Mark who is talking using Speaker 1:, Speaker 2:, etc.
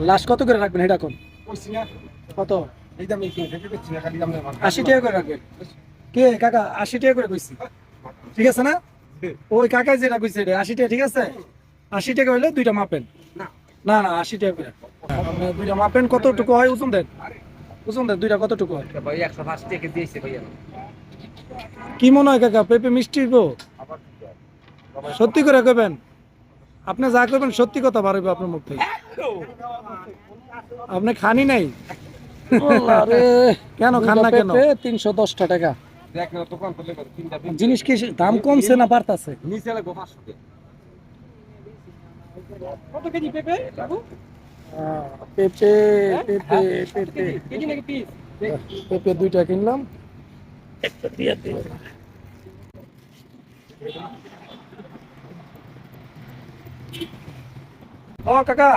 Speaker 1: Last কত করে রাখবেন এটা কোন?
Speaker 2: কইছি না
Speaker 1: কত?
Speaker 2: এই দামে কিনতে দিচ্ছি না খালি দামে
Speaker 1: 80 টাকা করে রাখবেন। কে কাকা 80 টাকা করে কইছি, ঠিক আছে না? ওই কাকা যেটা কইছে এটা 80 টাকা, ঠিক আছে? 80 টাকা হইলে দুইটা মাপেন।
Speaker 2: না
Speaker 1: না না 80 টাকা করে আপনি দুইটা মাপেন। কতটুকু হয় ওজন দেন, ওজন দেন দুইটা কতটুকু হয়?
Speaker 2: ভাই 105 টাকা দিয়েছে ভাইয়া
Speaker 1: কি মনে হয় কাকা পেঁপে মিষ্টি গো?
Speaker 2: আবার
Speaker 1: সত্যি করে কইবেন, আপনি যা কইবেন সত্যি কথা বার হইবে আপনার মুখ থেকে। আপনি খানি নাই? আরে কেন খান না কেন? 310 টাকা।
Speaker 2: দেখ না দোকান করলে তিনটা দিন
Speaker 1: জিনিস কি দাম কমছে না বাড়তাছে?
Speaker 2: নিচে লাগবে 500 টাকা কত কেজি পেঁপে বাবু
Speaker 1: পেঁপে পেঁপে পেঁপে
Speaker 2: কেজি নাকি পিস
Speaker 1: পেঁপে দুইটা কিনলাম, একটা দিয়ে দিও। ও কাকা